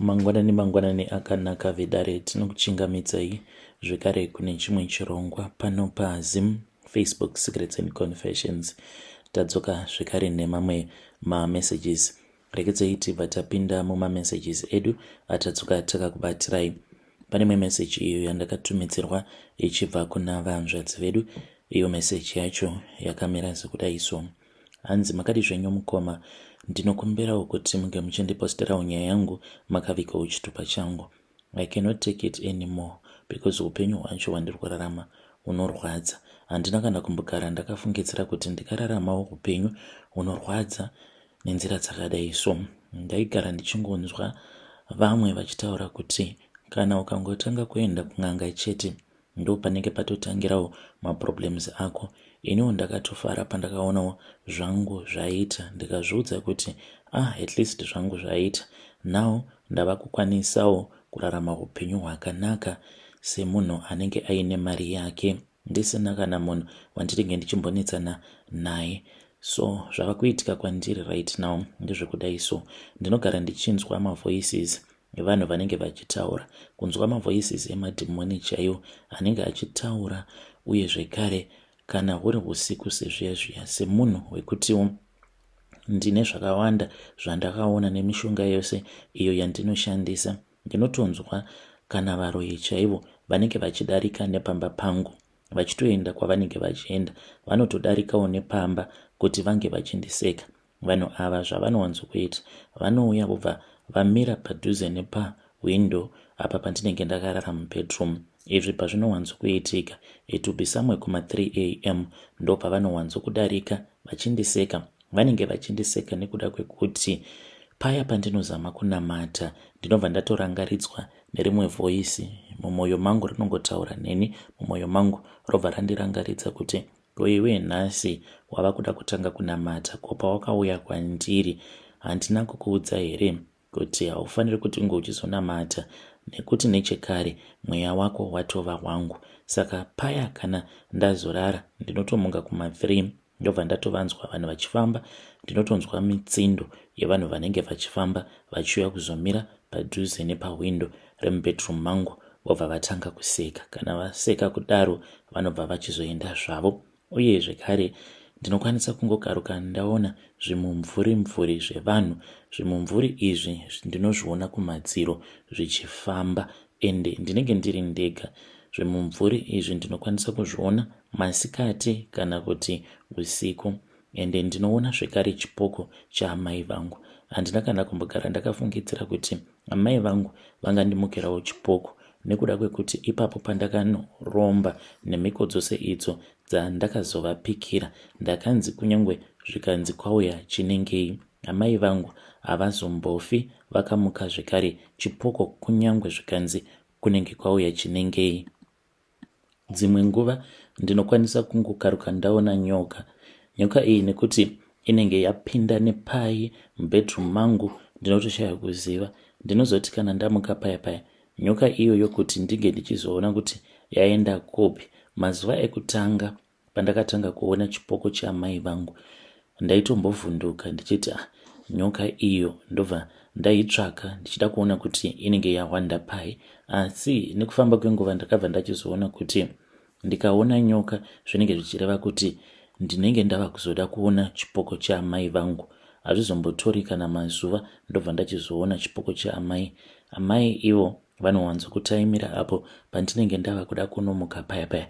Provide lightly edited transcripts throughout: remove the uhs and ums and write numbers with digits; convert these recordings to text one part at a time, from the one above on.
Mangwanani akanaka vedare tinokuchingamidzai zvekare kune chimwe chirongwa pano paZim Facebook Secrets and Confessions. Tadzoka zvekare nemamwe mamessages. Rekedzei tibva tapinda mumamessages edu atadzoka takakubatirai. Pane imwe meseji iyo yandakatumidzirwa ichibva kuna vanzvadzi vedu. Iyo meseji yacho yakamira sekudai so: hanzi makadi zvenyu mukoma, ndinokumbirawo kuti munge muchindiposterawo nyaya yangu makavikawo chitupa changu. I cannot take it anymore because upenyu hwacho hwandiri kurarama hunorwadza. Handina kana kumbogara ndakafungidzira kuti ndikararamawo upenyu hunorwadza nenzira dzakadai so. Ndaigara ndichingonzwa vamwe vachitaura kuti kana ukangotanga kuenda kun'anga chete ndo panenge patotangirawo maproblems ako. Iniwo ndakatofara pandakaonawo zvangu zvaita, ndikazviudza kuti at least zvangu zvaita. Now ndava kukwanisawo kurarama upenyu hwakanaka semunhu anenge aine mari yake, ndisina kana munhu wandinenge ndichimbonetsana naye. So zvava kuitika kwandiri right now ndezvekudai so. Ndinogara ndichinzwa mavoices evanhu vanenge vachitaura, kunzwa mavoices emadhimoni chaiwo anenge achitaura, uye zvekare kana huri usiku sezviya zviya, semunhu wekutiwo ndine zvakawanda zvandakaona nemishonga yose iyo yandinoshandisa, ndinotonzwa kana varoyi chaivo vanenge vachidarika nepamba pangu vachitoenda kwavanenge vachienda, vanotodarikawo nepamba kuti vange vachindiseka. Vanhu ava zvavanowanzokuita, vanouya vobva vamira padhuze nepahwindo apa pandinenge ndakarara mubedroom. Izvi pazvinowanzokuitika it will be somewhere kuma 3 am ndo pavanowanzokudarika vachindiseka. Vanenge vachindiseka nekuda kwekuti paya pandinozama kunamata ndinobva ndatorangaridzwa nerimwe voisi mumwoyo mangu rinongotaura neni, mumwoyo mangu robva randirangaridza kuti iwe nhasi wava kuda kutanga kunamata, ko pawakauya kwandiri handina kukuudza here kuti haufaniri kuti unge uchizonamata nekuti nechekare mweya wako watova wangu. Saka paya kana ndazorara ndinotomunga kuma 3 ndobva ndatovanzwa vanhu vachifamba, ndinotonzwa mitsindo yevanhu vanenge vachifamba vachiuya kuzomira padhuze nepahwindo remubedroom mangu vobva vatanga kuseka. Kana vaseka kudaro vanobva vachizoenda zvavo. Uye zvekare ndinokwanisa kungokaruka ndaona zvimumvuri zvevanhu. Zvimumvuri izvi ndinozviona kumadziro zvichifamba, ende ndinenge ndiri ndega. Zvimumvuri izvi ndinokwanisa kuzviona masikati kana kuti usiku, ende ndinoona zvekare chipoko chaamai vangu. Handina kana kumbogara ndakafungidzira kuti amai vangu vangandimukirawo chipoko, nekuda kwekuti ipapo pandakanoromba nemhiko dzose idzo dzandakazovapikira ndakanzi kunyangwe zvikanzi kwauya chinengei, amai vangu havazombofi vakamuka zvekare chipoko, kunyangwe zvikanzi kunenge kwauya chinengei. Dzimwe nguva ndinokwanisa kungokaruka ndaona nyoka. Nyoka iyi nekuti inenge yapinda nepai mubedroom mangu ndinotoshaya kuziva. Ndinozoti kana ndamuka paya nyoka iyo yokuti ndinge ndichizoona kuti yaenda kopi. Mazuva ekutanga pandakatanga kuona chipoko chaamai vangu ndaitombovhunduka ndichiti nyoka iyo ndobva ndaitsvaka ndichida kuona kuti inenge yawanda pai. Asi nekufamba kwenguva ndakabva ndachizoona kuti ndikaona nyoka zvinenge zvichireva kuti ndinenge ndava kuzoda kuona chipoko chaamai vangu. Hazvizombotori kana mazuva ndobva ndachizoona chipoko chaamai. Amai ivo vanowanzokutaimira apo pandinenge ndava kuda kunomuka paya.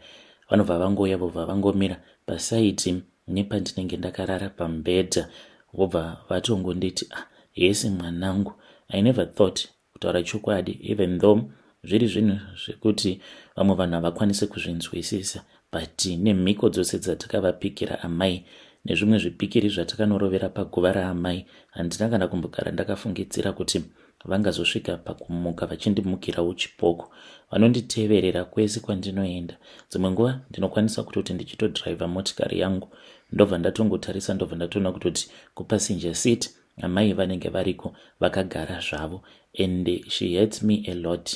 Vanobva vangouya vobva vangomira pasaiti nepandinenge ndakarara pamubhedha, vobva vatongonditi yes mwanangu, I never thought, kutaura chokwadi, even though zviri zvinhu zvekuti vamwe vanhu havakwanise kuzvinzwisisa, but nemhiko dzose dzatakavapikira amai nezvimwe zvipikiri zvatakanorovera paguva raamai, handina kana kumbogara ndakafungidzira kuti vangazosvika pakumuka vachindimukirawo chipoko. Vanonditeverera kwese kwandinoenda. Dzimwe nguva ndinokwanisa kutoti ndichitodhiraivha motikari yangu ndobva ndatongotarisa ndobva ndatoona kutoti kupassenger seat amai vanenge variko vakagara zvavo, and she hates me a lot.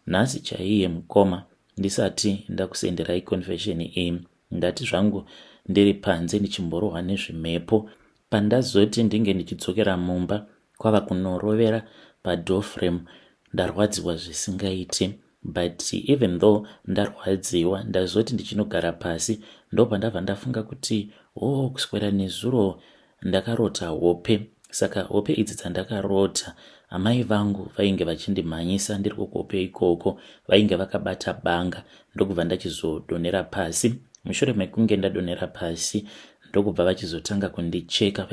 Nhasi chaiye mukoma ndisati ndakusenderai confession iyi, ndati zvangu ndiri panze ndichimborohwa nezvimhepo, pandazoti ndinge ndichidzokera mumba kwava kunorovera padoor frame ndarwadziwa zvisingaiti. But even though ndarwadziwa ndazoti ndichinogara pasi ndopandabva ndafunga kuti kuswera nezuro ndakarota hope. Saka hope idzi dzandakarota amai vangu vainge vachindimhanyisa ndiri kuhope ikoko, vainge vakabata banga ndokubva ndachizodonera pasi. Mushure mekunge ndadonera pasi ndokubva vachizotanga kundicheka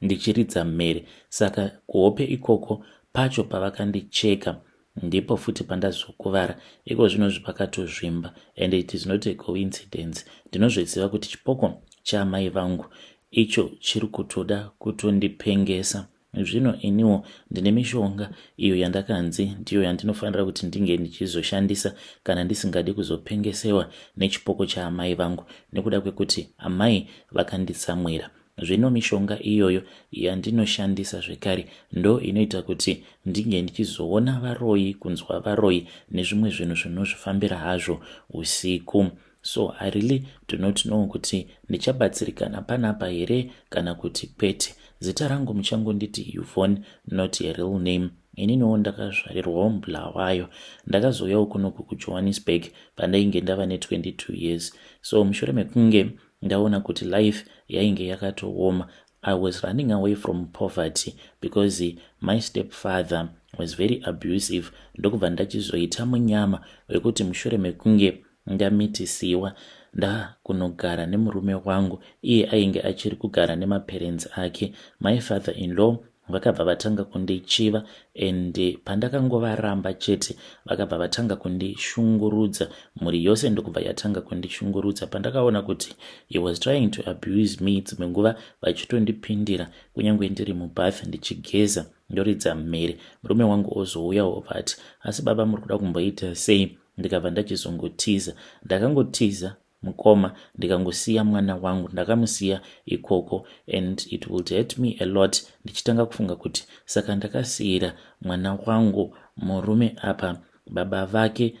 ndichiridza mhere. Saka kuhope ikoko pacho pavakandicheka ndipo futi pandazokuvara. Iko zvino zvipakatozvimba and it is not a coincidence. Ndinozviziva kuti chipoko chaamai vangu icho chiri kutoda kutondipengesa. Zvino iniwo ndine mishonga iyo yandakanzi ndiyo yandinofanira kuti ndinge ndichizoshandisa kana ndisingadi kuzopengesewa nechipoko chaamai vangu, nekuda kwekuti amai vakanditsamwira. Zvino mishonga iyoyo yandinoshandisa zvekare ndo inoita kuti ndinge ndichizoona varoyi, kunzwa varoyi nezvimwe zvinhu zvinozvifambira hazvo usiku. So I really do not know kuti ndichabatsirikana panapa here kana kuti kwete. Zita rangu muchangonditi Yvonne, not a real name. Ininiwo ndakazvarirwawo Bulawayo. Ndakazouyawo kunoku kuJohannesburg pandainge ndava ne22 years. So mushure mekunge ndaona kuti life yainge yakatooma, I was running away from poverty because my stepfather was very abusive. Ndokubva ndachizoita munyama wekuti mushure mekunge ndamitisiwa ndakunogara nemurume wangu, iye ainge achiri kugara nemaparents ake. My father-in-law vakabva vatanga kundichiva and pandakangovaramba chete vakabva vatanga kundishungurudza. Mhuri yose ndokubva yatanga kundishungurudza pandakaona kuti he was trying to abuse me. Dzimwe nguva vachitondipindira kunyange ndiri mubath ndichigeza ndoridza mhere. Murume wangu ozouyawo vati, asi baba muri kuda kumboita sei? Ndikabva ndachizongotiza. Ndakangotiza mukoma ndikangosiya mwana wangu, ndakamusiya ikoko and it would hurt me a lot. Ndichitanga kufunga kuti saka ndakasiyira mwana wangu murume apa, baba vake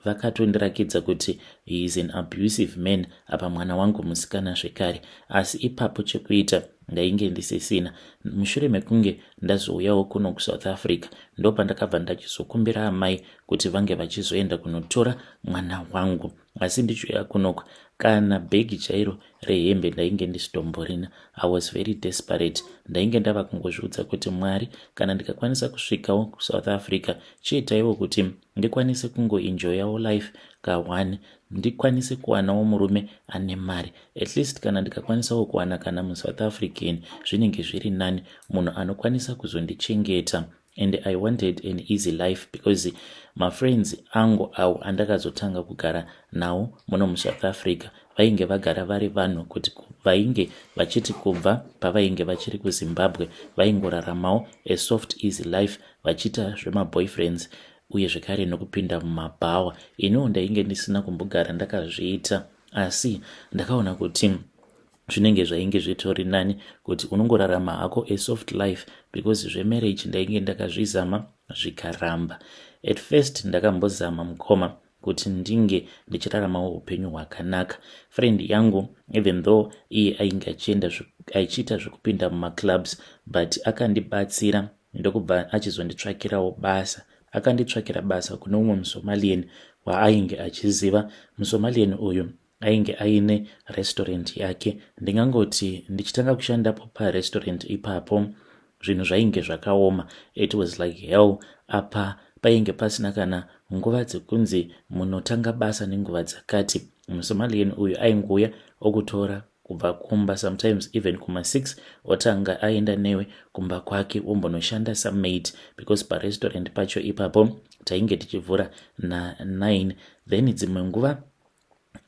vakatondirakidza kuti he is an abusive man, apa mwana wangu musikana zvekare. Asi ipapo chekuita ndainge ndisisina. Mushure mekunge ndazouyawo kuno kuSouth Africa ndopandakabva ndachizokumbira amai kuti vange vachizoenda kunotora mwana wangu. Asi ndichouya kunoko kana bhegi chairo rehembe ndainge ndisitomborina. I was very desperate. Ndainge ndava kungozviudza kuti Mwari, kana ndikakwanisa kusvikawo kuSouth Africa, chiitaiwo kuti ndikwanise kungoenjoyawo life ka1, ndikwanise kuwanawo murume ane mari. At least kana ndikakwanisawo kuwana kana muSouth African zvinenge zviri nani, munhu anokwanisa kuzondichengeta. And I wanted an easy life because my friends angu avo andakazotanga kugara nawo muno muSouth Africa vainge vagara vari vanhu kuti vainge vachiti kubva pavainge vachiri kuZimbabwe vaingoraramawo a soft easy life vachiita zvemaboyfriends uye zvekare nokupinda mumabhawa. Iniwo ndainge ndisina kumbogara ndakazviita, asi ndakaona kuti zvinenge zvainge zvitori nani kuti unongorarama hako a soft life because zvemarriage ndainge ndakazvizama zvikaramba. At first ndakambozama mukoma kuti ndinge ndichiraramawo upenyu hwakanaka. Friend yangu, even though iye ainge achiita zvekupinda mumaclubs, but akandibatsira ndokubva achizonditsvakirawo basa. Akanditsvakira basa kuno umwe muSomalian waainge achiziva. muSomalian uyu ainge aine restaurant yake. Ndingangoti ndichitanga kushandapo parestaurant ipapo zvinhu zvainge zvakaoma. It was like hell. Apa painge pasina kana nguva dzekunzi munotanga basa nenguva dzakati. muSomalian uyu ainguya okutora kubva kumba, sometimes even kuma6 otanga aenda newe kumba kwake ombonoshanda samaid because parestaurant pacho ipapo tainge tichivhura na9. Then dzimwe nguva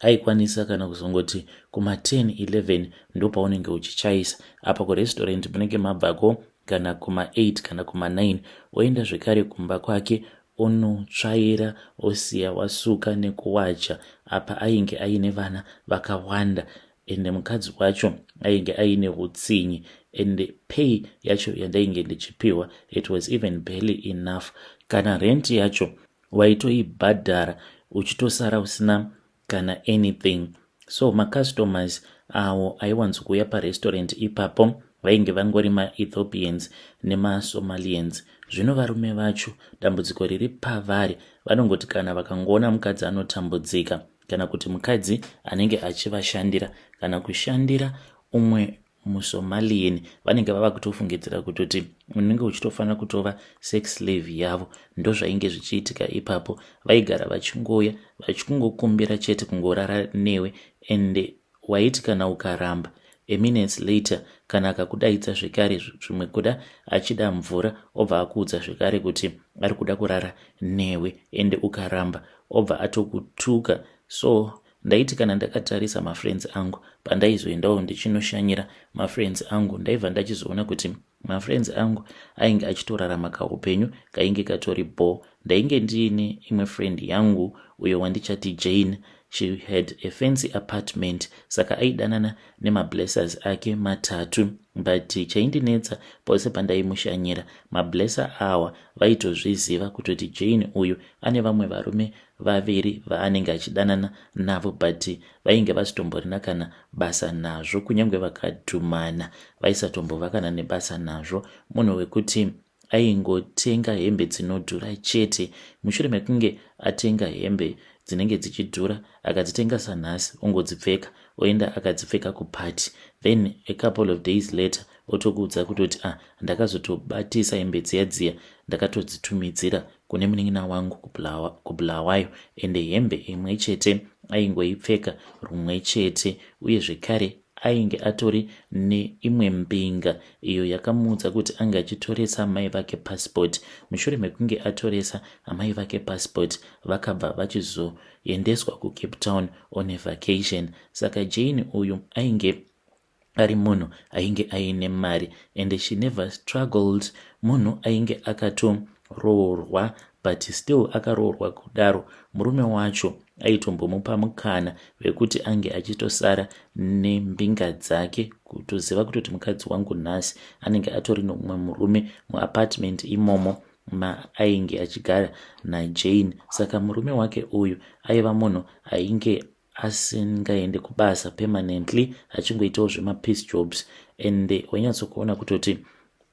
aikwanisa kana kuzongoti kuma10-11 ndo paunenge uchichaisa. Apa kurestaurant munenge mabvako kana kuma8 kana kuma9 oenda zvekare kumba kwake onotsvaira osiya wasuka nekuwacha. Apa ainge aine vana vakawanda ende mukadzi wacho ainge aine utsinyi and pay yacho yandainge ndichipiwa it was even barely enough. Kana rent yacho waitoibhadhara uchitosara usina kana anything. So macustomers awo aiwanzokuya parestaurant ipapo vainge vangori maEthiopians nemasomalians. Zvino varume vacho dambudziko riri pavari, vanongoti kana vakangoona mukadzi anotambudzika kana kuti mukadzi anenge achivashandira kana kushandira umwe musomalian, vanenge vava kutofungidzira kutoti unenge uchitofanira kutova sex slave yavo. Ndo zvainge zvichiitika ipapo. Vaigara vachingoya vachingokumbira chete kungorara newe, ende waiti kana ukaramba minutes later kana akakudaidza zvekare zvimwe kuda achida mvura, obva akuudza zvekare kuti ari kuda kurara newe, ende ukaramba obva atokutuka. So ndaiti kana ndakatarisa mafriends angu pandaizoendawo ndichinoshanyira mafriends angu, ndaibva ndachizoona kuti mafriends angu ainge achitorarama kaupenyu kainge katori bo. Ndainge ndiine imwe friend yangu uyo wandichati Jane. She had a fancy apartment, saka aidanana nemablessers ake matatu, but chaindinetsa pose pandaimushanyira mablesser awa vaitozviziva kutoti Jane uyu ane vamwe varume vaviri vaanenge achidanana navo, but vainge vasitomborina kana basa nazvo, kunyange vakadhumana vaisatombova kana nebasa nazvo. Munhu wekuti aingotenga hembe dzinodhura chete. Mushure mekunge atenga hembe dzinenge dzichidhura akadzitenga sanhasi, ongodzipfeka oenda akadzipfeka kupati, then a couple of days later otokuudza kutoti ndakazotobatisa hembe dziya ndakatodzitumidzira kune munin'ina wangu kubulawayo, ende hembe imwe chete aingoipfeka rumwe chete. Uye zvekare ainge atori neimwe mbinga iyo yakamuudza kuti anga achitoresa amai vake passport. Mushure mekunge atoresa amai vake passport, vakabva vachizoendeswa kuCape Town on a vacation. Saka Jane uyu ainge ari munhu ainge aine mari, and she never struggled. Munhu ainge akatoroorwa, but still akaroorwa kudaro. Murume wacho aitombomupa mukana wekuti ange achitosara nembinga dzake, kutoziva kutoti mukadzi wangu nhasi anenge atori nomumwe murume muapartment imomo ainge achigara naJane. Saka murume wake uyu aiva munhu ainge asingaende kubasa permanently, achingoitawo zvemapiece jobs, ende wainyatsokuona kutoti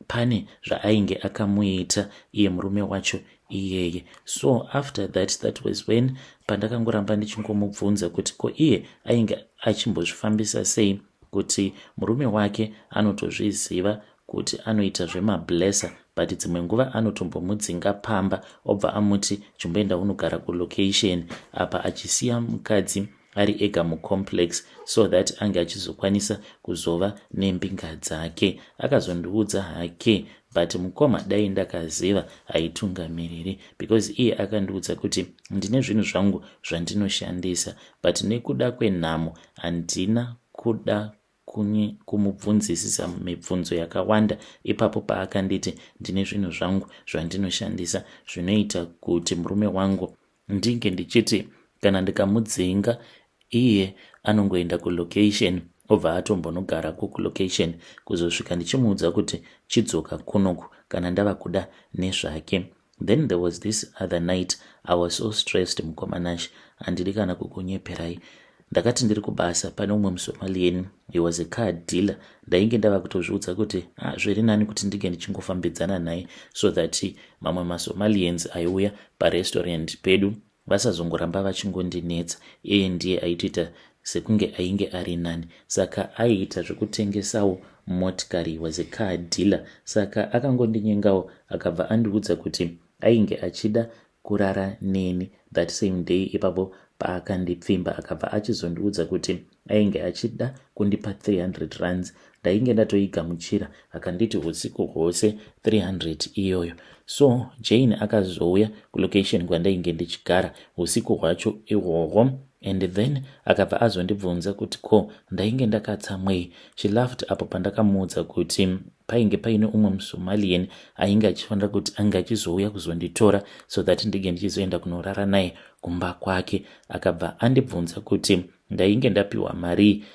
pane zvaainge akamuita iye murume wacho iyeye. So after that was when pandakangoramba ndichingomubvunza kuti ko iye ainge achimbozvifambisa sei kuti murume wake anotozviziva kuti anoita zvemablesser, but dzimwe nguva anotombomudzinga pamba obva amuti chimboenda unogara kulocation, apa achisiya mukadzi ari ega mucomplex, so that ange achizokwanisa kuzova nembinga dzake. Akazondiudza hake, but mukoma dai ndakaziva aitungamiriri, because iye akandiudza kuti ndine zvinhu zvangu zvandinoshandisa, but nekuda kwenhamo handina kuda kumubvunzisisa mibvunzo yakawanda. Ipapo paakanditi ndine zvinhu zvangu zvandinoshandisa, zvinoita kuti murume wangu ndinge ndichiti kana ndikamudzinga iye anongoenda kulocation, obva atombonogara kulocation kuzosvika ndichimuudza kuti chidzoka kunoku kana ndava kuda nezvake. Then there was this other night I was so stressed mukomanashi, handidi kana kukunyeperai. Ndakati ndiri kubasa pane umwe musomalian, he was a car dealer. Ndainge ndava kutozviudza kuti zviri nani kuti ndinge ndichingofambidzana naye, so that mamwe masomalians aiuya parestaurant pedu vasazongoramba vachingondinetsa. Iye ndiye aitoita sekunge ainge ari nani, saka aiita zvekutengesawo motikari, was a car dealer. Saka akangondinyengawo akabva andiudza kuti ainge achida kurara neni that same day. Ipapo paakandipfimba akabva achizondiudza kuti ainge achida kundipa 300 rands. Ndainge ndatoigamuchira, akanditi usiku hwose 300 iyoyo. So Jane akazouya kulocation kwandainge ndichigara usiku hwacho ihwohwo, and then akabva azondibvunza kuti ko ndainge ndakatsamwei. She laughed apo pandakamuudza kuti painge paine umwe musomalian ainge achifanira kuti anga achizouya kuzonditora, so that ndinge ndichizoenda kunorara naye kumba kwake. Akabva andibvunza kuti ndainge ndapiwa mari.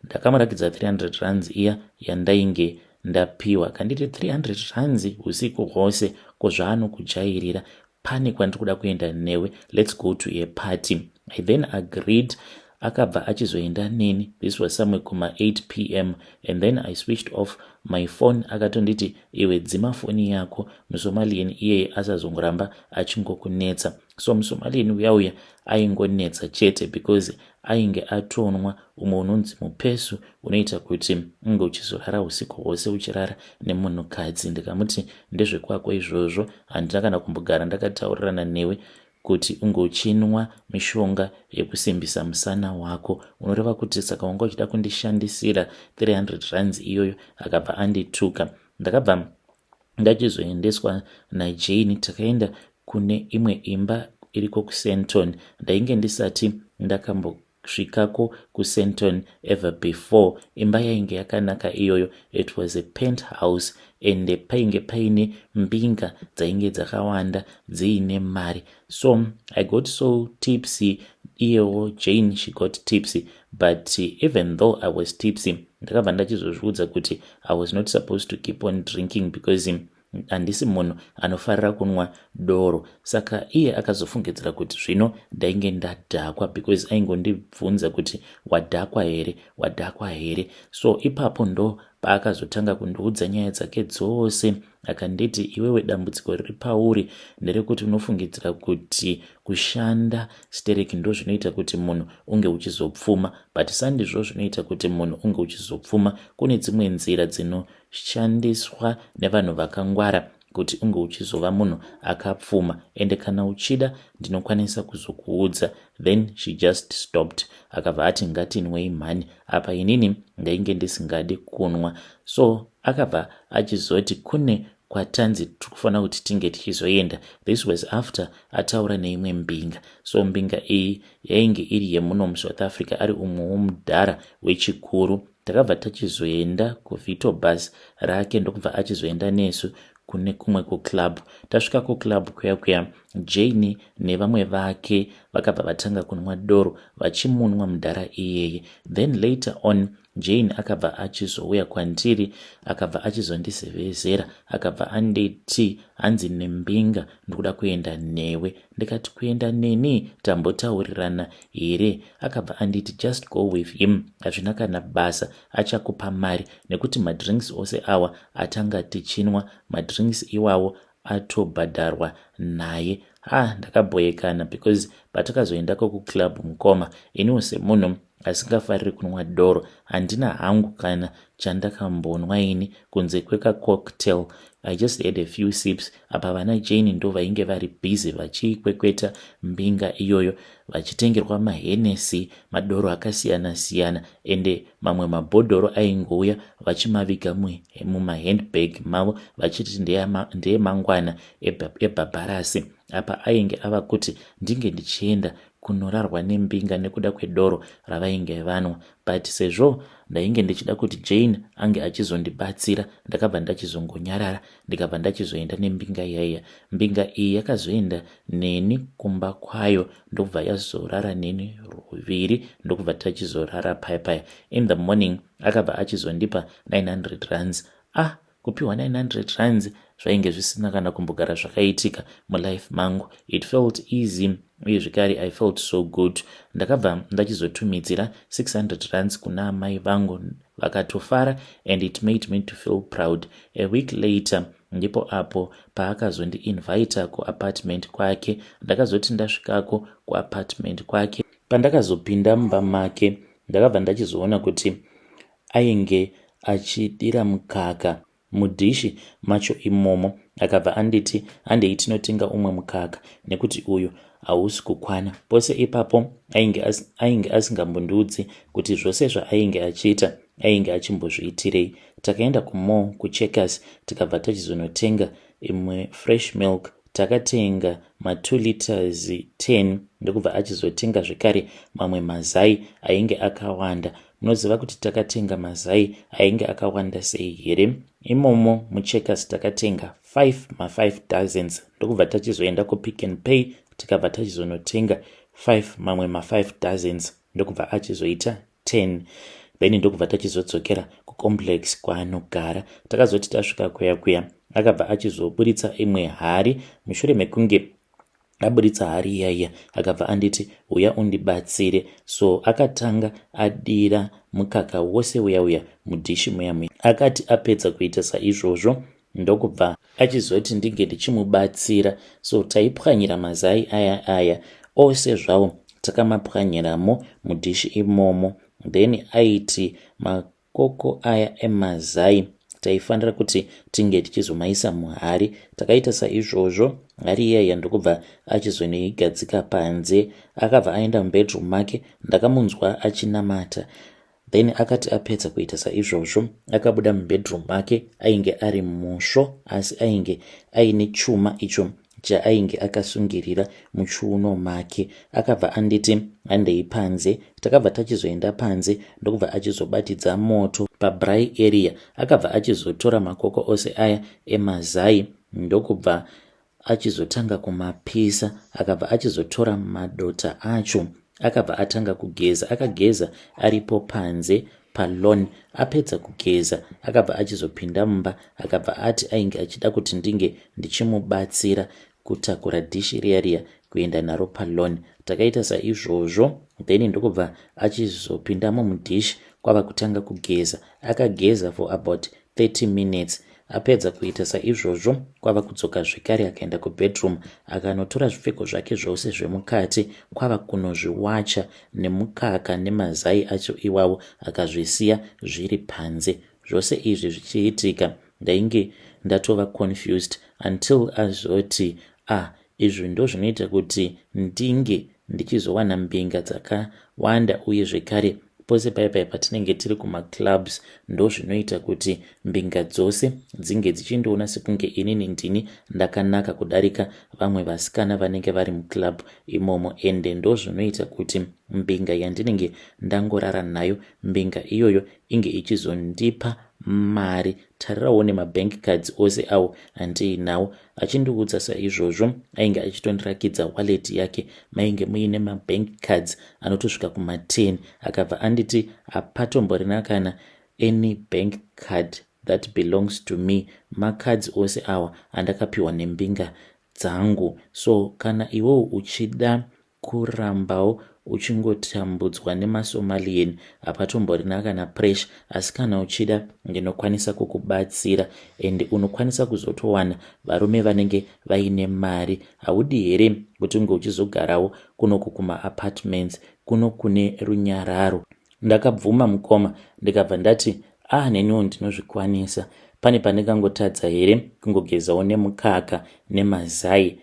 Ndakamurakidza 300 rands iya yandainge ndapiwa. Kanditi 300 rands usiku hwose, kozvaanokujairira, pane kwandiri kuda kuenda newe, let's go to a party. I then agreed. akabva achizoenda neni. This was somewhere kuma 8 p.m. and then I switched off my phone. Akatonditi iwe dzima foni yako, muSomalian iyeye asazongoramba achingokunetsa. So muSomalian uya aingonetsa chete because ainge atonwa umwe unonzi mupesu unoita kuti unge uchizorara usiku hwose uchirara nemunhukadzi. Ndikamuti ndezvekwako izvozvo, handina kana kumbogara ndakataurirana newe kuti unge uchinwa mishonga yekusimbisa musana wako. Unoreva kuti saka wanga uchida kundishandisira 300 rands iyoyo. Akabva andituka. Ndakabva ndachizoendeswa naJane, takaenda kune imwe imba iriko kuSenton. Ndainge ndisati ndakambosvikako kuSenton ever before. Imba yainge yakanaka iyoyo. It was a penthouse and painge paine mbinga dzainge dzakawanda dziine mari. So I got so tipsy. Iyewo Jane, she got tipsy, but even though I was tipsy, ndakabva ndachizozviudza kuti I was not supposed to keep on drinking because handisi munhu anofarira kunwa doro. Saka iye akazofungidzira kuti zvino ndainge ndadhakwa because aingondibvunza kuti wadhakwa here. So ipapo ndo paakazotanga kundiudza nyaya dzake dzose. Akanditi iwewe dambudziko riri pauri nderekuti unofungidzira kuti kushanda stereki ndo zvinoita kuti munhu unge uchizopfuma, but sandizvo zvinoita kuti munhu unge uchizopfuma. Kune dzimwe nzira dzinoshandiswa nevanhu vakangwara kuti unge uchizova munhu akapfuma, ende kana uchida ndinokwanisa kuzokuudza. Then she just stopped. Akabva ati ngatinwei mhani, apa inini ndainge ndisingadi kunwa. So akabva achizoti kune kwatanzi tikufanira kuti tinge tichizoenda. This was after ataura neimwe mbinga. So mbinga iyi yainge iri yemuno muSouth Africa, ari umwe womudhara wechikuru. Takabva tachizoenda kuVito bus rake ndokubva achizoenda nesu kune kumwe kuclub. Tasvika kuclub kuya Jane nevamwe vake vakabva vatanga kunwa doro vachimunwa mudhara iyeye. Then later on Jane akabva achizouya kwandiri, akabva achizondisevezera, akabva anditi hanzi nembinga ndokuda kuenda newe. Ndikati kuenda neni, tambotaurirana here? Akabva anditi just go with him, hazvina kana basa, achakupa mari nekuti madrinks ose awa atanga tichinwa, madrinks iwawo atobhadharwa naye. Ndakaboyekana because patakazoendako kuclub mukoma, iniwo semunhu asingafariri kunwa doro handina hangu kana chandakambonwa ini kunze kweka cocktail. I just had a few sips. Apa vana Jane ndo vainge vari busy vachikwekweta mbinga iyoyo, vachitengerwa maHennessy, madoro akasiyana siyana, ende mamwe mabhodhoro aingouya vachimaviga mumahandbag mavo vachiti ndeye mangwana ebhabharasi. Apa ainge ava kuti ndinge ndichienda kunorarwa nembinga nekuda kwedoro ravainge vanwa, but sezvo ndainge ndichida kuti Jane ange achizondibatsira, ndakabva ndachizongonyarara, ndikabva ndachizoenda nembinga iyaya. Mbinga iyi yakazoenda neni kumba kwayo, ndokubva yazorara neni ruviri, ndokubva tachizorara paya. In the morning akabva achizondipa 900 rands. Kupiwa 900 rands zvainge zvisina kana kumbogara zvakaitika mulife mangu. It felt easy, uye zvikari I felt so good. Ndakabva ndachizotumidzira 600 rands kuna amai vangu, vakatofara, and it made me to feel proud. A week later ndipo apo paakazondi-invita kuapartment kwake. Ndakazoti ndasvikako kuapartment kwake, pandakazopinda mumba make ndakabva ndachizoona kuti ainge achidira mukaka mudhishi macho imomo. Akabva anditi handei tinotenga umwe mukaka nekuti uyu hausi kukwana. Pose ipapo ainge asingambondiudzi kuti zvose zvaainge achiita ainge achimbozviitirei. Takaenda kumall kuCheckers, tikabva tachizonotenga imwe fresh milk. Takatenga ma2 liters 10, ndokubva achizotenga zvekare mamwe mazai ainge akawanda. Munoziva kuti takatenga mazai ainge akawanda sei here? Imomo muCheckers takatenga 5 dozens, ndokubva tachizoenda kuPick n Pay tikabva tachizonotenga 5 mamwe ma5 dozens, ndokubva achizoita 10. Then ndokubva tachizodzokera kuComplex kwaanogara. Takazoti tasvika kuya akabva achizoburitsa imwe hari mushure mekunge aburitsa hari iyaiya akabva anditi uya undibatsire. So akatanga adira mukaka wose uya mudhishi muya. Akati apedza kuita saizvozvo ndokubva achizoti ndinge ndichimubatsira. So taipwanyira mazai aya ose zvawo takamapwanyiramo mudhishi imomo. Then aiti makoko aya emazai taifanira kuti tinge tichizomaisa muhari. Takaita saizvozvo hari iyaiya ndokubva achizonoigadzika panze. Akabva aenda mubedroom make, ndakamunzwa achinamata. Then akati apedza kuita saizvozvo akabuda mubedroom make. Ainge ari musvo asi ainge aine chuma icho chaainge akasungirira muchiuno make. Akabva anditi handei panze. Takabva tachizoenda panze ndokubva achizobatidza moto pabrai area. Akabva achizotora makoko ose aya emazai ndokubva achizotanga kumapisa. Akabva achizotora madota acho akabva atanga kugeza. Akageza aripo panze palon. Apedza kugeza akabva achizopinda mumba. Akabva ati ainge achida kuti ndinge ndichimubatsira kutakura dhishi riya kuenda naro palon. Takaita saizvozvo. Then ndokubva achizopindamo mudhishi kwava kutanga kugeza. Akageza for about 30 minutes. Apedza kuita saizvozvo kwava kudzoka zvekare akaenda kubedroom akanotora zvipfeko zvake zvose zvemukati kwava kunozviwacha nemukaka nemazai acho iwawo akazvisiya zviri panze. Zvose izvi zvichiitika ndainge ndatova confused until azoti izvi ndo zvinoita kuti ndinge ndichizowana mbinga dzakawanda uye zvekare pose paipai patinenge tiri kumaclubs ndo zvinoita kuti mbinga dzose dzinge dzichindoona sekunge inini ndini ndakanaka kudarika vamwe vasikana vanenge vari muclub imomo. Ende ndo zvinoita kuti mbinga yandinenge ndangorara nayo, mbinga iyoyo inge ichizondipa mari. Tarirawo nemabank cards ose awo andiinawo. Achindiudza saizvozvo ainge achitondirakidza wallet yake mainge muine mabank cards anotosvika kuma10. Akabva anditi apatomborina kana any bank card that belongs to me. Macards ose awa andakapiwa nembinga dzangu. So kana iwewo uchida kurambawo uchingotambudzwa nemasomalian hapatomborina kana pressure, asi kana uchida ndinokwanisa kukubatsira ende unokwanisa kuzotowana varume vanenge vaine mari. Haudi here kuti unge uchizogarawo kunoku kuma apartments kuno kune runyararo. Ndakabvuma mukoma ndikabva ndati neniwo ndinozvikwanisa. Pane pandingangotadza here kungogezawo nemukaka nemazai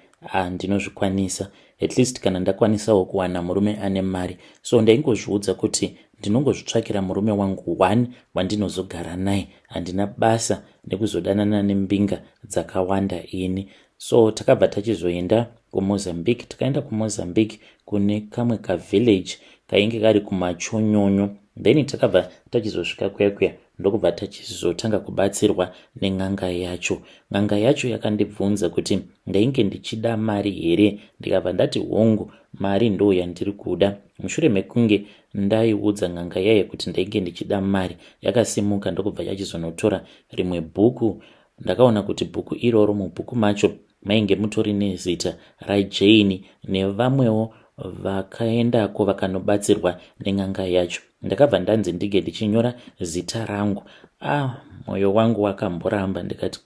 ndinozvikwanisa. At least kana ndakwanisawo kuwana murume ane mari. So ndaingozviudza kuti ndinongozvitsvakira murume wangu 1 wandinozogara naye. Handina basa nekuzodanana nembinga dzakawanda ini. So takabva tachizoenda kuMozambique. Takaenda kuMozambique kune kamwe kavillage kainge kari kumachonyonyo. Then takabva tachizosvika kwekwe ndokubva tachizotanga kubatsirwa nen'anga yacho. N'anga yacho yakandibvunza kuti ndainge ndichida mari here. Ndikabva ndati hongu, mari ndo yandiri kuda. Mushure mekunge ndaiudza n'anga yaye kuti ndainge ndichida mari, yakasimuka ndokubva yachizonotora rimwe bhuku. Ndakaona kuti bhuku iroro mubhuku macho mainge mutori nezita raJane nevamwewo vakaendako vakanobatsirwa nen'anga yacho. Ndakabva ndanzi ndige ndichinyora zita rangu. Moyo wangu wakamboramba. Ndikati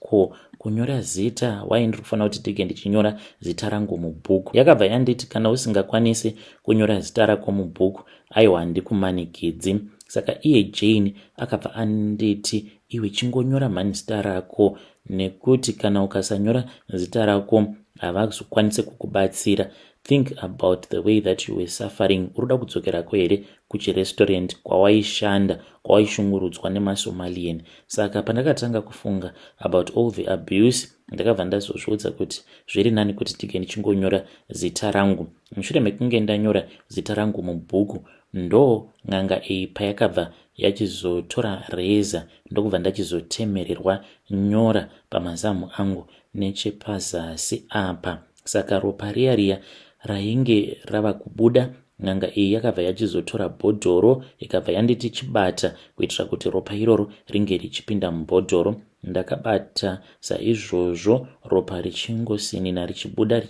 kunyora zita, wai ndiri kufanira kuti ndige ndichinyora zita rangu mubhuku. Yakabva yanditi kana usingakwanisi kunyora zita rako mubhuku aiwa handikumanikidzi. Saka iye Jane akabva anditi iwe chingonyora mani zita rako, nekuti kana ukasanyora zita rako havazokwanisi kukubatsira. Think about the way that you were suffering. Uruda kudzokerako here kuchirestaurant kwawaishanda, kwawaishungurudzwa nemasomalian. Saka pandakatanga kufunga about all the abuse, ndakabva ndazozviudza kuti zviri nani kuti ndige ndichingonyora zita rangu. Mushure mekunge ndanyora zita rangu mubhuku, ndo n'anga iyi payakabva yachizotora reza ndokubva ndachizotemererwa nyora pamazamu angu nechepazasi apa. Saka ropa riya rainge rava kubuda, n'anga iyi yakabva yachizotora bhodhoro ikabva yanditi chibata kuitira kuti ropa iroro ringe richipinda mubhodhoro. Ndakabata saizvozvo ropa richingosinina richibuda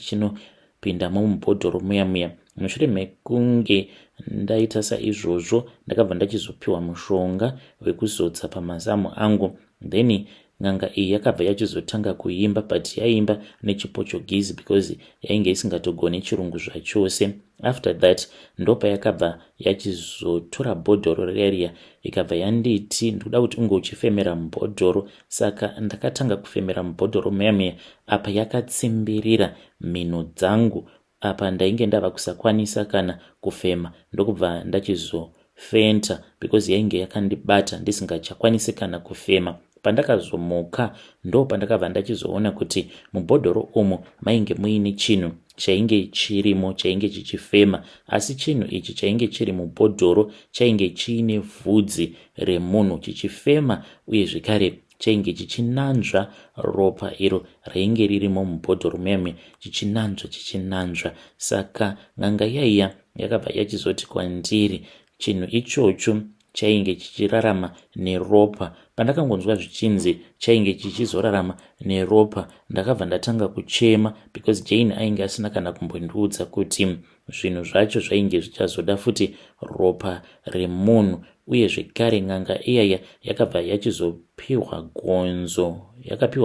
kupinda mumubhodhoro muya. Mushure mekunge ndaita saizvozvo ndakabva ndachizopiwa mushonga wekuzodza pamazamu angu. Then n'anga iyi yakabva yachizotanga kuimba, but yaimba nechiPortuguese because yainge isingatogoni chirungu zvachose. After that ndopa yakabva yachizotora bhodhoro riya ikabva yanditi ndoda kuti unge uchifemera mubhodhoro. Saka ndakatanga kufemera mubhodhoro muya. Apa yakatsimbirira mhino dzangu, apa ndainge ndava kusakwanisa kana kufema, ndokubva ndachizofenta because yainge yakandibata ndisingachakwanisi kana kufema. Pandakazomuka ndo pandakabva ndachizoona kuti mubhodhoro umu mainge muine chinhu chainge chirimo chainge chichifema, asi chinhu ichi chainge chiri mubhodhoro chainge chiine vhudzi remunhu chichifema, uye zvekare chainge chichinanzva ropa iro rainge ririmo mubhodhoro muya chichinanzva. Saka n'anga yaiya yakabva yachizoti kwandiri chinhu ichocho chainge chichirarama neropa. Pandakangonzwa zvichinzi chainge chichizorarama neropa, ndakabva ndatanga kuchema because Jane ainge asina kana kumbondiudza kuti zvinhu zvacho zvainge zvichazoda futi ropa remunhu. Uye zvekare n'anga iyaya yakabva yachizopiwa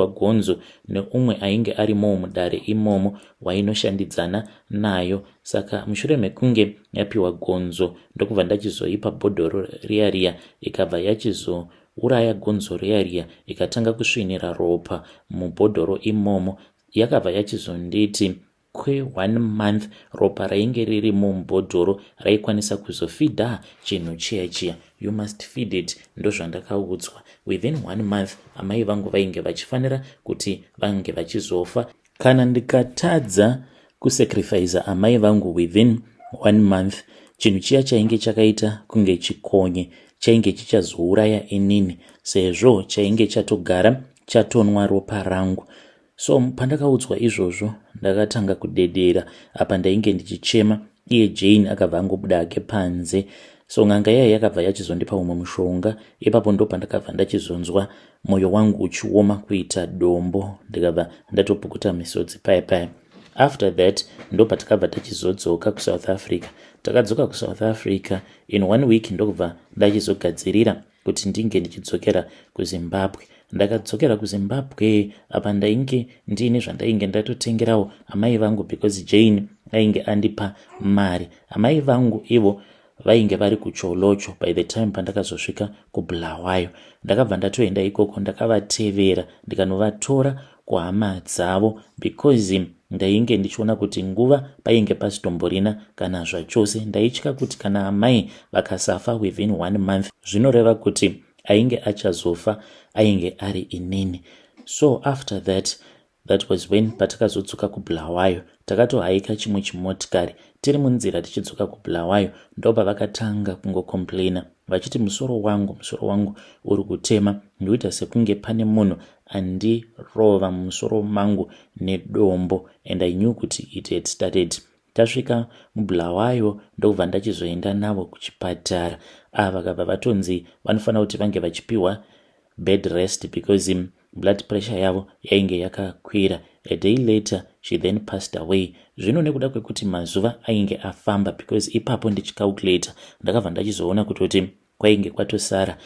gonzo neumwe ainge arimo mudare imomo wainoshandidzana nayo. Saka mushure mekunge yapiwa gonzo ndokubva ndachizoipa bhodhoro riya ikabva yachizouraya gonzo riya ikatanga kusvinira ropa mubhodhoro imomo. Yakabva yachizonditi kwe1 month ropa rainge riri mubhodhoro raikwanisa kuzofidha chinhu chiya. You must feed it, ndozvandakaudzwa. Within 1 month amai vangu vainge vachifanira kuti vange vachizofa. Kana ndikatadza kusacrifice amai vangu within 1 month, chinhu chiya chainge chakaita kunge chikonye chainge chichazouraya inini, sezvo chainge chatogara chatonwa ropa rangu. So pandakaudzwa izvozvo ndakatanga kudedera. Apa ndainge ndichichema, iye Jane akabva angobuda hake panze. So n'anga yaya yakabva yachizondipa umwe mushonga. Ipapo ndo pandakabva ndachizonzwa moyo wangu uchioma kuita dombo, ndikabva ndatopukuta misodzi paya. After that ndo patakabva tachizodzoka kuSouth Africa. Takadzoka kuSouth Africa in 1 week ndokubva ndachizogadzirira kuti ndinge ndichidzokera kuZimbabwe. Ndakadzokera kuZimbabwe apa ndainge ndine zvandainge ndatotengerawo amai vangu because Jane ainge andipa mari. Amai vangu ivo vainge vari kuCholocho by the time pandakazosvika kuBulawayo. Ndakabva ndatoenda ikoko ndakavatevera ndikanovatora kuhama dzavo because ndainge ndichiona kuti nguva painge pasitomborina kana zvachose. Ndaitya kuti kana amai vakasafa within 1 month zvinoreva kuti ainge achazofa ainge ari inini. So after that was when patakazodzoka kuBulawayo. Takatohaika chimwe chimotikari tiri munzira tichidzoka kuBulawayo ndopa vakatanga kungocomplaina vachiti musoro wangu uri kutema, ndoita sekunge pane munhu andirova mumusoro mangu nedombo, and I knew kuti it had started. Tasvika muBulawayo ndokubva ndachizoenda navo kuchipatara. Vakabva vatonzi vanofanira kuti vange vachipiwa bed rest because blood pressure yavo yainge yakakwira. A day later she then passed away. Zvino nekuda kwekuti mazuva ainge afamba because ipapo ndichicalculate ndakabva ndachizoona kuti kwainge kwatosara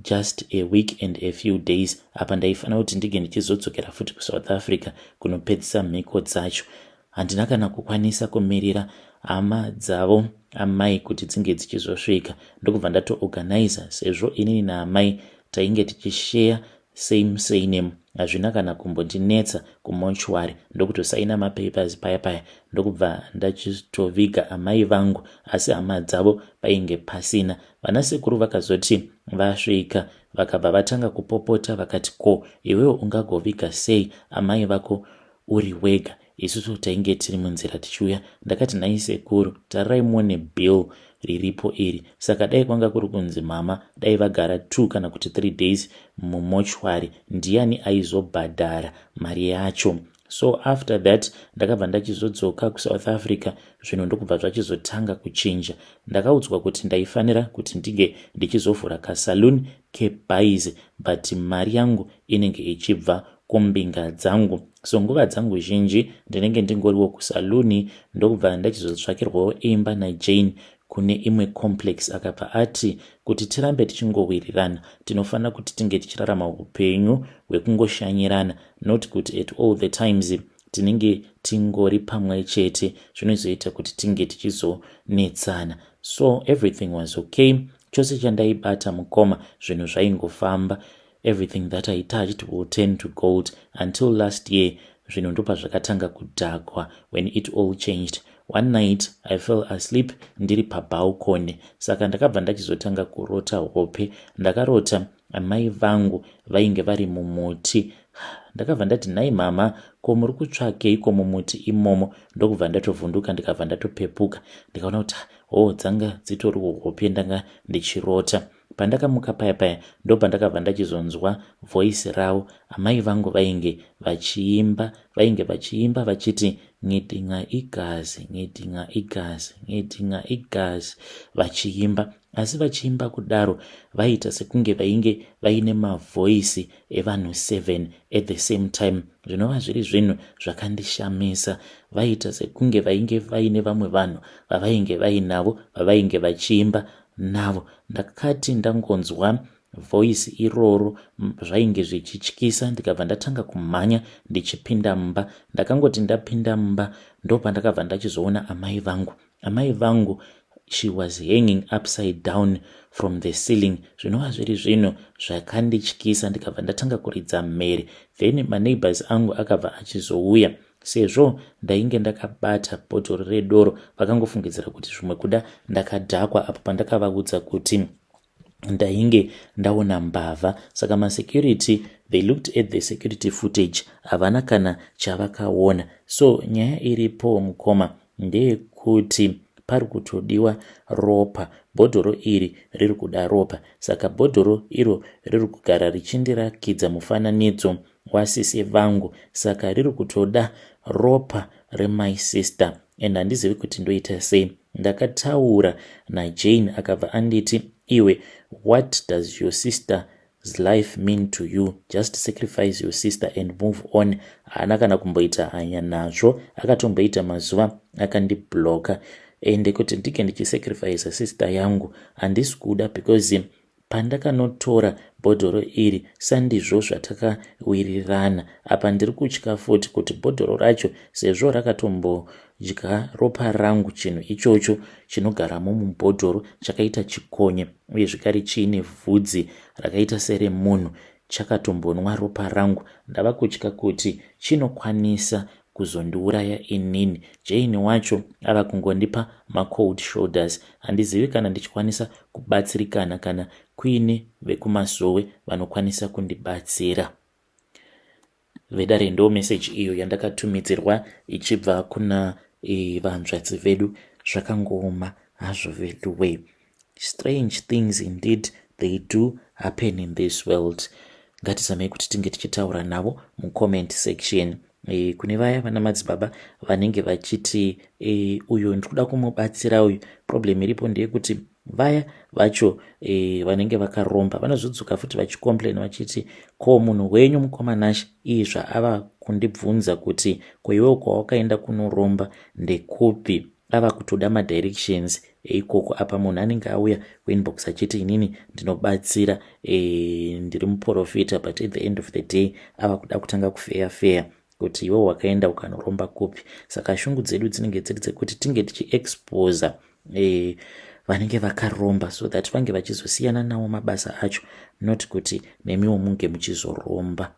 just a week and a few days. Apa ndaifanira kuti ndige ndichizodzokera futi kuSouth Africa kunopedzisa mhiko dzacho. Handina kana kukwanisa kumirira hama dzavo amai kuti dzinge dzichizosvika. Ndokubva ndatoorganiza sezvo inini naamai tainge tichishare same surname. Hazvina kana kumbondinetsa kumochwari ndokutosaina mapapers paya. Ndokubva ndachitoviga amai vangu asi hama dzavo painge pasina. Vanasekuru vakazoti vasvika vakabva vatanga kupopota vakati, ko iwewo ungagoviga sei amai vako uri wega? Isusu tainge tiri munzira tichiuya. Ndakati nhai sekuru, tararai muone bill riripo iri. Saka dai kwanga kuri kunzi mama dai vagara 2 kana kuti 3 days mumochwari, ndiani aizobhadhara mari yacho? So after that ndakabva ndachizodzoka kuSouth Africa. Zvinhu ndokubva zvachizotanga kuchinja. Ndakaudzwa kuti ndaifanira kuti ndige ndichizovhura kasaluni keBaize, but mari yangu inenge ichibva kumbinga dzangu. So nguva dzangu zhinji ndinenge ndingoriwo kusaluni ndokubva ndachizotsvakirwawo imba naJane kune imwe complex. Akabva ati kuti tirambe tichingowirirana tinofanira kuti tinge tichirarama upenyu hwekungoshanyirana, not kuti at all the times tinenge tingori pamwe chete, zvinozoita kuti tinge tichizonetsana. So everything was okay. Chose chandaibata mukoma zvinhu zvaingofamba. Everything that I touched will turn to gold. Until last year zvinhu ndopa zvakatanga kudhakwa when it all changed. One night I fell asleep ndiri pabalcony, saka ndakabva ndachizotanga kurota hope. Ndakarota amai vangu vainge vari mumuti. Ndakabva ndati nhai mama, ko muri kutsvakeiko mumuti imomo? Ndokubva ndatovhunduka ndikabva ndatopepuka ndikaona kuti dzanga dzitoriwo hope ndanga ndichirota. Pandakamuka paya ndopa ndakabva ndachizonzwa voice ravo. Amai vangu vainge vachiimba vachiti ngedinga igazi, ngedinga igazi, ngedinga igazi, vachiimba. Asi vachiimba kudaro vaita sekunge vainge vaine mavoisi evanhu 7 at the same time. Zvinova zviri zvinhu zvakandishamisa. Vaita sekunge vainge vaine vamwe vanhu vavainge vainavo vavainge vachiimba navo. Ndakati ndangonzwa voice iroro zvainge zvichityisa ndikabva ndatanga kumhanya ndichipinda mumba. Ndakangoti ndapinda mumba ndopa ndakabva ndachizoona amai vangu she was hanging upside down from the ceiling. Zvinova zviri zvinhu zvakandityisa ndikabva ndatanga kuridza mhere. Then maneighbors angu akabva achizouya. Sezvo ndainge ndakabata bhotoro redoro vakangofungidzira kuti zvimwe kuda ndakadhakwa apo pandakavaudza kuti ndainge ndaona mbavha. Saka masecurity, they looked at the security footage, havana kana chavakaona. So nyaya iripo mukoma ndeyekuti pari kutodiwa ropa. Bhodhoro iri riri kuda ropa, saka bhodhoro iro riri kugara richindirakidza mufananidzo wasisi vangu, saka riri kutoda ropa remai sister. And handizivi kuti ndoita sei. Ndakataura naJane akabva anditi, iwe, what does your sister's life mean to you? Just sacrifice your sister and move on. Haana kana kumboita hanya nazvo, akatomboita mazuva akandibloka. Ende kuti ndike ndichisacrifice sister yangu handisi kuda, because pandakanotora bhodhoro iri sandizvo zvatakawirirana. Apa ndiri kutya futi kuti bhodhoro racho sezvo rakatombodya ropa rangu, chinhu ichocho chinogaramo mubhodhoro chakaita chikonye uye zvikari chiine vhudzi rakaita seremunhu chakatombonwa ropa rangu. Ndava kutya kuti chinokwanisa kuzondiuraya inini. Jane wacho ava kungondipa cold shoulders. Handizivi kana ndichikwanisa kubatsirikana kana kuine vekumasowe vanokwanisa kundibatsira. Vedare ndo message iyo yandakatumidzirwa ichibva kuna vanzvadzi vedu. Zvakangoma hazvo vedu we. Strange things indeed they do happen in this world. Ngatizamei kuti tinge tichitaura navo mucomment section. Kune vaya vana madzibaba vanenge vachiti uyo ndikuda kumubatsira uyu, problem iripo ndeyekuti vaya vacho vanenge vakaromba vanozodzoka futi vachicomplain vachiti, ko munhu wenyu mukomanashi izva ava kundibvunza kuti ko iwewo kwawakaenda kunoromba ndekupi. Ava kutoda madirections ikoko. Apa munhu anenge auya kuinbox achiti inini ndinobatsira, ndiri muprofita, but at the end of the day ava kuda kutanga kufeya kuti iwewo wakaenda ukanoromba kupi. Saka shungu dzedu dzinenge dziri dzekuti tinge tichiexposa vanenge vakaromba, so that vange vachizosiyana nawo mabasa acho, not kuti nemiwo munge muchizoromba.